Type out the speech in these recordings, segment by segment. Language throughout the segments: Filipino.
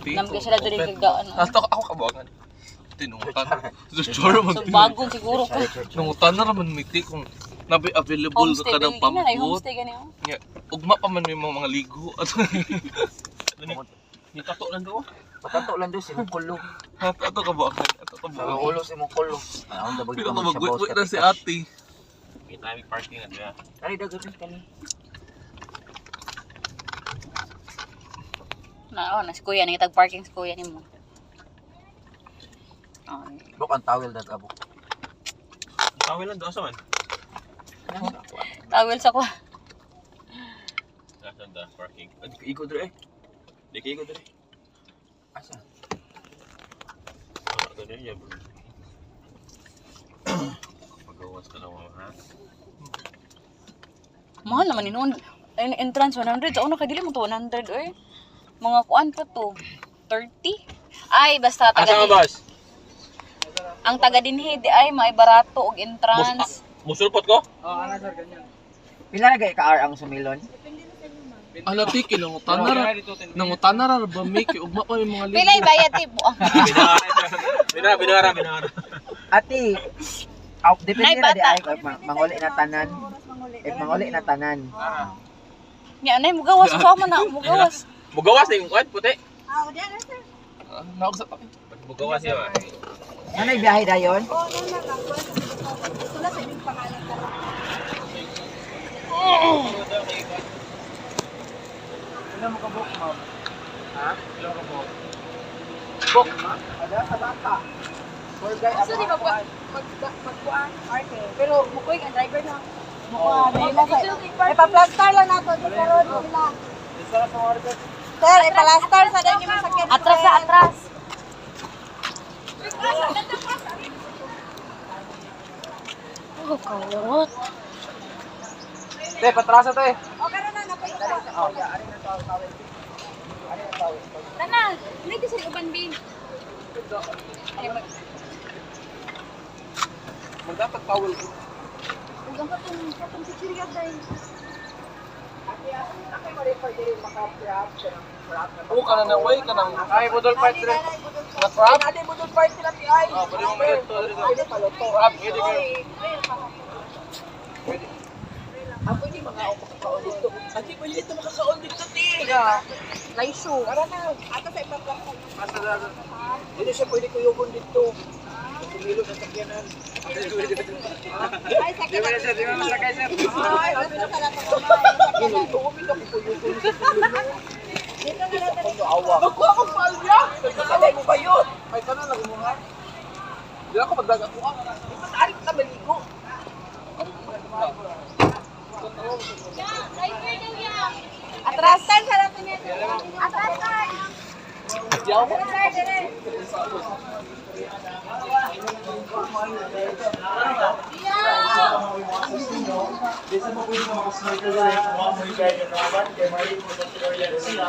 ate. Nam ka sila diri kagdaan. Ako kabuangan. Tinungutan. Sure man. So bagong siguro ka. Nungutan na raman miti kung nabi available Homestay ka ng din. Ina ay pambot. homestay gani oh. Nya, ugma pa man may mga ligo. Ni tato lang do. Patato lang doon si Mukulo. Ato kabuangan. Ato kabuangan. Ulo si Mukulo. Ang dabag Pero ka magwit na si ate. May time parking na diya. Ay dagat kani. Na si kuya nangitag parking si kuya nimo. Ay. Buk ang towel dat abo. Tawel lang do asa man. Tawel sa ko. Nasaan da parking? Iko dire. Di kay iko dire. Asa? Ito na yan. Magawas ka lang ha. Mahal naman ni noon. Entrance 100. Sa una kadili mo to 100 oy. Mga kuan pa to. 30. Ay basta Asa taga ka boss? ang taga dinhi di ay may barato og entrance. Musulpot ko? Pila na ka ar ang sumilon? Ala ti kinungutan na ra. Nangutan na ra ba mi kay ugma pa may mga ligo. Pilay bayad ti buang. Binara. Ati, depende Nay, na di bata. ay kung manguli na tanan. If manguli na tanan. Nya nay mugawas sa man na mugawas. Mugawas na yung kwan, puti. Naog sa tabi. Mugawas yun. Ano yung biyahe dayon? Ilan mo ka book, ma'am? Ha? Ilan ka book? Book? Ada sa bata. Tour guide So, di ba magkuhan? Okay. Pero mukoy ang driver na. Mukuhan. Ipa-plaster lang nato. Di karoon mo nila. Sir, ipa-plaster sa dahil yung masakit. Atras sa atras. Oh, kawot. Te, patrasa to eh. O, karoon na. Napaita. Oh, yeah. Ari na tawel. Ari na tawel. Tana, hindi kasi uban bin. Magdapat tawel. Ugang katong chichirya dahil. Oo ka na na way ka nang Ay, budol part tre. na trap. Ate, budol part sila ti ay. Ah, pwede mo dito. Pwede paloto. Trap pwede kayo. Ako hindi makakaon dito. Ate, pwede dito makakaon dito, ti. Laiso. Tara na. Ato sa ibang plaza. Dito siya pwede kuyugon dito. Sumilo sa sakyanan. Ay, sakit. Di ba masakay, sir? Ay, basta sa lahat ng Tumito ko kuyugon sa sakyanan. dito na natin. Ano awa? Nakuha ko palya! Nagkakalay mo ba yun? Ay, ka na lang mo nga. Hindi ako magdagat ko. Mataarik na maligo. Atrasan sa natin yan. Atrasan! Hindi ako Sir, dire. Bisa mo pwede makasmarter na rin kung mo i-guide yung naman kaya mali mo sa tutorial sila.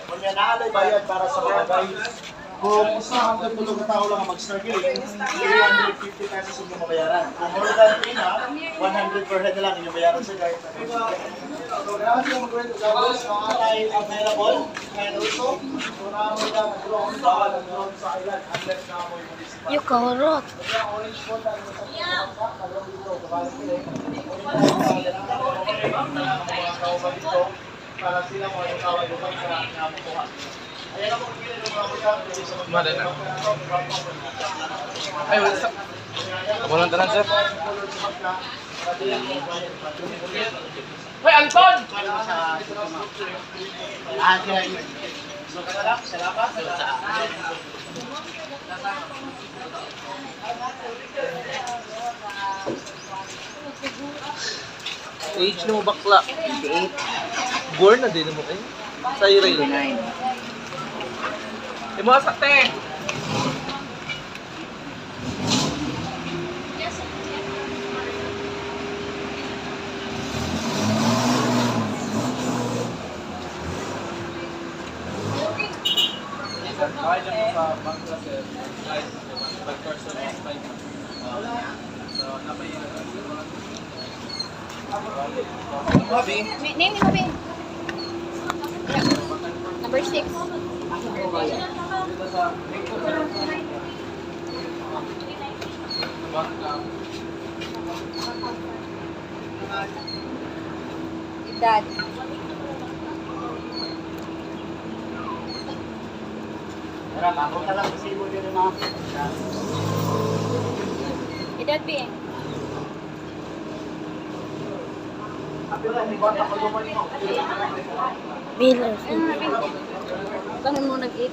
Kung yan naalay bayad para sa mga guys. Kung isa hanggang tulog na tao lang ang mag-snorkeling, 350 pesos yung mabayaran. Kung more than 3 na, 100 per head na lang yung bayaran sa guys. So, grabe yung mag-rent sa guys, mga tayo available. And also, kung naman lang drone sa island, unless na mo yung municipal. Yung kawot. Kaya orange phone tayo sa kalong dito, kabalang sila. Para sila mo yung kawal yung sa nakukuha. Ayan ako kung yung mga Mada na. Ay, what's up? Walang tanan, sir. Hoy, Anton! Age na mo bakla. 58. Born na din mo kayo. Sa Iray. Di mo sakte! Name ni Mabi. Number 6. Edad. Tara, ako ka lang kasi mo din na. Edad, Bing. Bill. Kami mo nag-eat.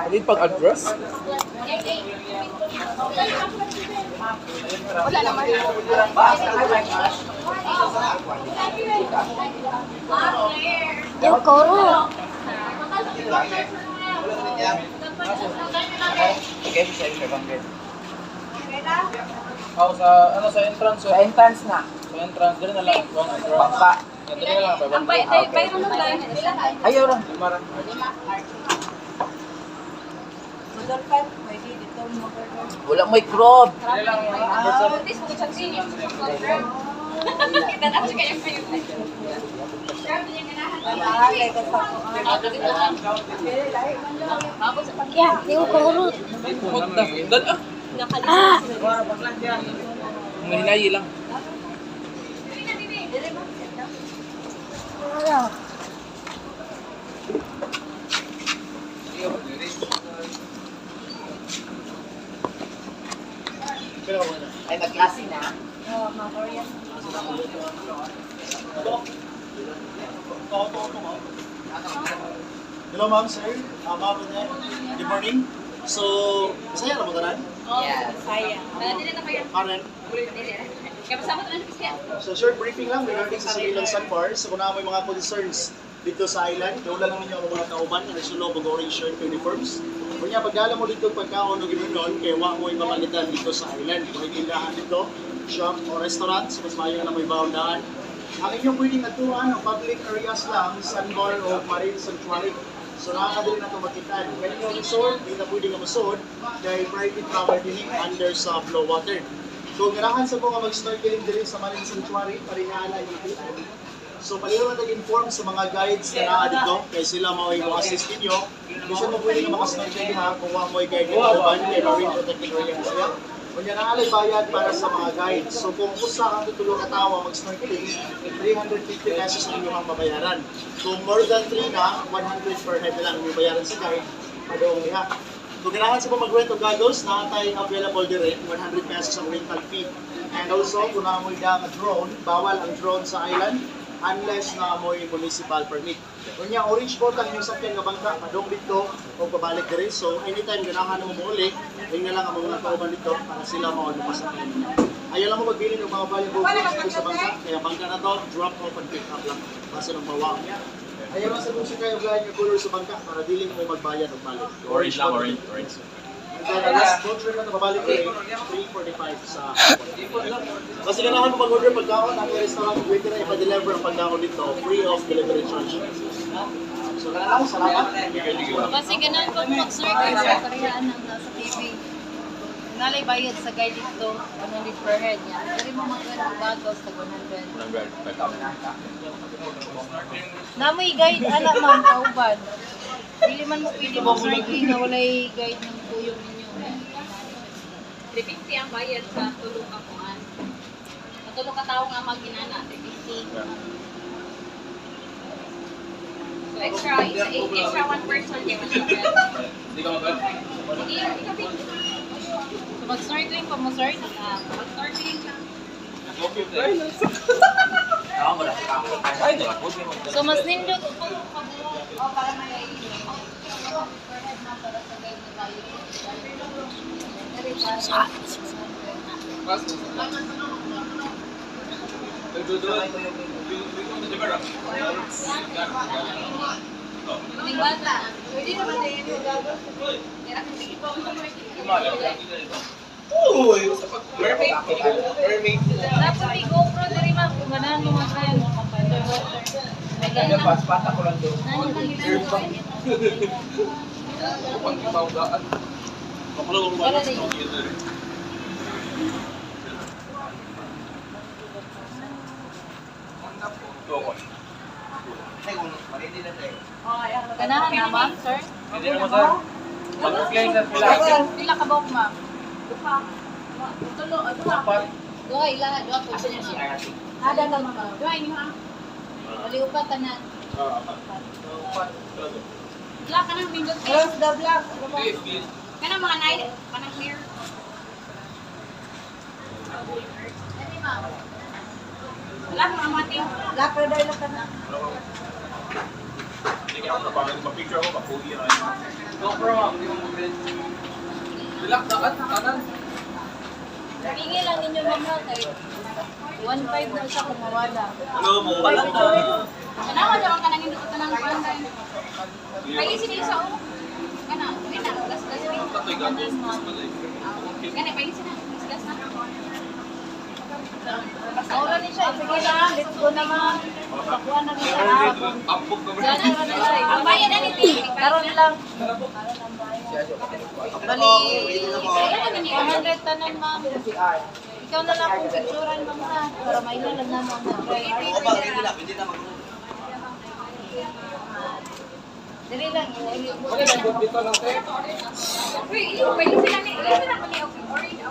Hindi pag-address? Wala naman. Yung koro. Sa entrance. Sa entrance na. Sa entrance, dito na lang. Bangka. Dito na lang. Ang bayro mo tayo. Ayaw lang. Wala may crop. Yan, yung koro. Mahinayi lang. Ay, nag-klase na. Hello ma'am, sir. Ma'am, good morning. So, masaya na mo tanan? Yes. Karen? So, short briefing lang regarding sa Silang Sunbar. So, kung na may mga concerns dito sa island, wala lang ninyo ang mga kauban na nasulo mag orange shirt uniforms. Kung niya, pagdala mo dito pagkaon o ganoon, kaya wala mo ipapalitan dito sa island. Kung may tindahan dito, shop o restaurant, so mas mayo na may baundaan. Ang inyong pwedeng naturuan ng public areas lang, sandbar o marine sanctuary. So nakakadali na ito makitaan. Kaya yung resort, hindi na pwedeng masod dahil private property under sa flow water. So ganahan sa mga mag-snorkeling din sa marine sanctuary, paringaan na ikitaan. So palihog na nag-inform sa mga guides na naa dito, kaya sila mo assist ninyo. Kasi mo pwede na makasnorkeling ha, kung mo guide nyo ba, kaya marine protected area na siya. Kung yan ang alay bayad para sa mga guides. So kung usa kang tutulong na tawa mag-snorkeling, 350 pesos ang inyong babayaran. Kung more than 3 na, 100 per head na lang yung bayaran sa guide. Padong niya. Kung kailangan sa mga mag-rent o goggles, nakatay available din 100 pesos ang rental fee. And also, kung naamoy na ang drone, bawal ang drone sa island unless naamoy municipal permit. Kung niya, orange boat ang inyong sakyan nga bangka, padong dito o pabalik din. So, anytime ganahan mo muli, yun na lang ang mga kauban dito para sila mawala sa kanila. Ayaw lang mo magbili ng mga valuable goods dito sa bangka, kaya bangka na to, drop off and pick up lang. Basta ng bawang niya. Ayaw lang sa kung kayo gaya yung color sa bangka para dili mo may magbayad o balik. Orange lang, orange. And then the last boat trip na pabalik ay 345 sa kasi ganahan mo mag-order pagkaon ang restaurant waiter na ipa-deliver ang pagkaon dito free of delivery charge. So ganahan salamat. Kasi ganun pag mag-circle sa kariyaan ng nasa TV. Nalay bayad sa guide dito, 100 per head niya. Dari mo mag-goggles sa 100. Namoy guide, anak ma'am, kauban. Dili man mo pwede mag-circling na walay guide ng tuyong ninyo. 350 ang bayad sa tulong ka kuan. Matulong ka tao nga maginana, 350. So extra 1 person din mo siya. Hindi ka mag-rent? Hindi ka big. So mag-snorkeling pa mo, sir? Mag-snorkeling ka. So mas nindot kung para may bata. Pwede naman din yung gagawin. Dapat may GoPro na rin ma'am. Kung ganahan mo mag-rent. May ganahan. Pata ko lang doon. Nani man ginagawa. Wala na yun. Ganahan na, ma'am, sir? Hindi naman sir. Mag-explain sir sila. Pila ka buhok, ma'am? Duha, ilaha, duha po. Ada na mga. Duha, inyo ha? Wali upat, tanan. Black ka ng window Close case. the block. Kanang mga night, kanang clear. Dali, ma'am. Wala mga mati. Lock na dahil ka na. Hindi ako napagod. Mag-picture ako. Mag-puli na yun. Relax na kanan. Hingi lang ninyo, ma'am, ha? Kahit 1.5 na siya kung mawala. Ano mo? Wala na. Kanawa daw ka nang hindi ko tanang panday. Pwede sila isa o. Kana, wait na, gas-gas wait. Katoy gatos. Gani, pwede sila, gas-gas na. Masaura ni siya, sige lang, let's go na ma'am. Pakuha na rin siya hapon. Apog na Diyan na naman siya. Ang bayan na nito. Karoon lang. Bali, kaya na ni 100 tanan ma'am. Ikaw na lang kung picturean ma'am ha. Para mailan lang naman na. Dali lang. dito lang tayo. Pwede sila ni. Ilan sila ko ni orange.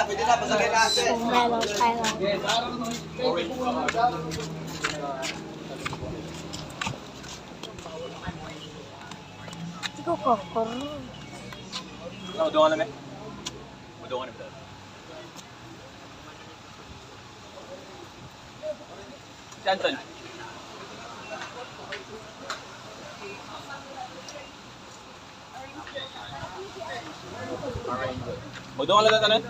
Pwede na, pasagay na ate. Ikaw kokor. Udungan na eh. Udungan na. Janton. Udungan na tanan.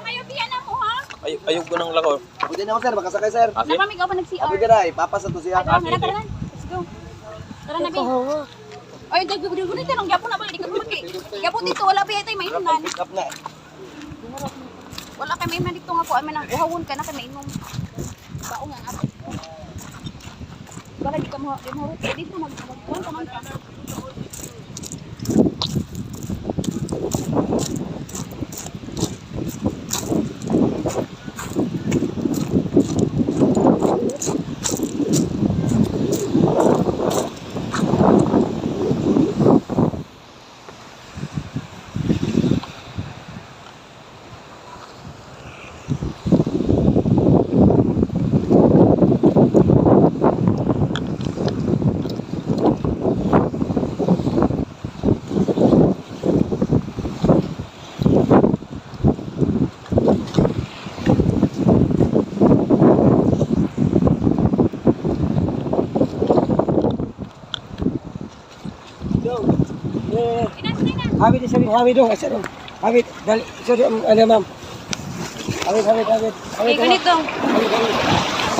Kayo biyan na mo ha? Ayog ko ng lako. Pwede na ako sir, makasakay sir. Ate. Kami ka pa nag-CR. Pwede na, ipapasa to siya. Tara, let's go. Tara na, Bi. Ay, dagdag-dagdag na tanong. Gapon na ba? Di ka lumaki. Gapon dito, wala ba ito yung mainunan? Pick up na. Wala kay mainunan dito nga po. Ay, manang uhawon ka na kay mainunan. Bao nga nga. Wala di ka mo. Dito magkuhan ka man ka. Habit isa rin, habit dong, isa dong. Habit, dali, isa dong, ano ma'am. Habit. Ay, ganito. Habit.